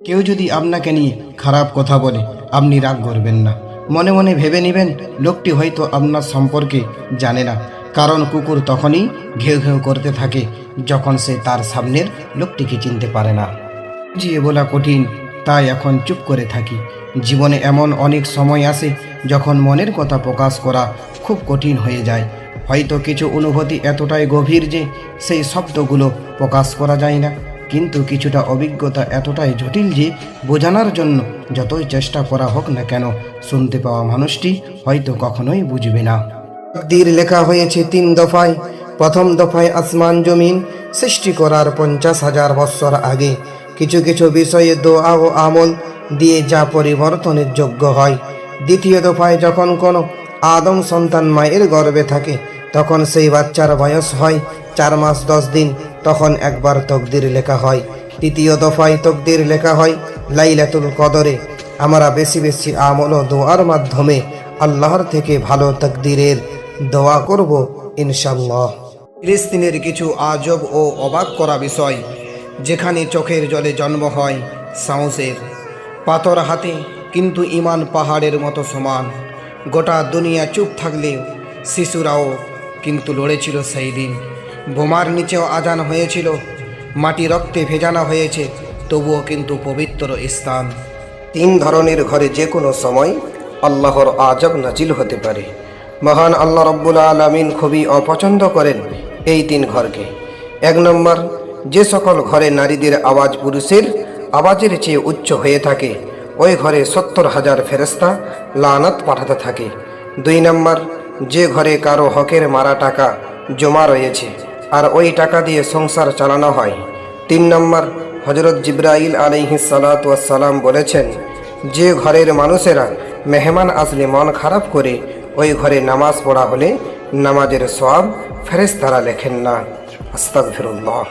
কেউ যদি আপনাকে নিয়ে খারাপ কথা বলে আপনি রাগ করবেন না, মনে মনে ভেবে নেবেন লোকটি হয়তো আপনার সম্পর্কে জানে না। কারণ কুকুর তখনই ঘেউ ঘেউ করতে থাকে যখন সে তার সামনের লোকটিকে চিনতে পারে না। বুঝিয়ে বলা কঠিন, তাই এখন চুপ করে থাকি। জীবনে এমন অনেক সময় আসে যখন মনের কথা প্রকাশ করা খুব কঠিন হয়ে যায়। হয়তো কিছু অনুভূতি এতটাই গভীর যে সেই শব্দগুলো প্রকাশ করা যায় না, কিন্তু কিছুটা অভিজ্ঞতা এতটাই জটিল যে বোঝানোর জন্য যতই চেষ্টা করা হোক না কেন শুনতে পাওয়া মানুষটি হয়তো কখনোই বুঝবে না। তাকদীর লেখা হয়েছে 3 দফায়। প্রথম দফায় আসমান জমিন সৃষ্টি করার 50,000 বৎসর আগে কিছু কিছু বিষয়ে দোয়া ও আমল দিয়ে যা পরিবর্তনের যোগ্য হয়। দ্বিতীয় দফায় যখন কোনো আদম সন্তান মায়ের গর্ভে থাকে তখন সেই বাচ্চার বয়স হয় 4 মাস 10 দিন, তখন একবার তকদির লেখা হয়। তৃতীয় দফায় তকদির লেখা হয় লাইলাতুল কদরে। আমরা বেশি বেশি আমল ও দোয়ার মাধ্যমে আল্লাহর থেকে ভালো তকদিরের দোয়া করব ইনশাআল্লাহ। ফিলিস্তিনের কিছু আজব ও অবাক করা বিষয়, যেখানে চোখের জলে জন্ম হয় সাহসের। পাথর হাতে কিন্তু ইমান পাহাড়ের মতো সমান। গোটা দুনিয়া চুপ থাকলেও শিশুরাও কিন্তু লড়েছিল সেই দিন। বোমার নিচেও আজান হয়েছিল, মাটি রক্তে ভেজানো হয়েছে, তবুও কিন্তু পবিত্র স্থান। 3 ধরনের ঘরে যে কোনো সময় আল্লাহর আজব নাজিল হতে পারে। মহান আল্লাহ রব্বুল আলামিন খুবই অপছন্দ করেন এই 3 ঘরকে। 1 নম্বর, যে সকল ঘরে নারীদের আওয়াজ পুরুষের আওয়াজের চেয়ে উচ্চ হয়ে থাকে ওই ঘরে 70,000 ফেরেশতা লানত পাঠাতে থাকে। 2 নম্বর, যে ঘরে কারো হকের মারা টাকা জমা রয়েছে আর ওই টাকা দিয়ে সংসার চালানো হয়। 3 নম্বর, হযরত জিবরাইল আলাইহিস সালাতু ওয়াস সালাম বলেছেন, যে ঘরের মানুষেরা মেহমান আসলে মন খারাপ করে ওই ঘরে নামাজ পড়া হলে নামাজের সওয়াব ফেরেশতারা লেখেন না। আস্তাগফিরুল্লাহ।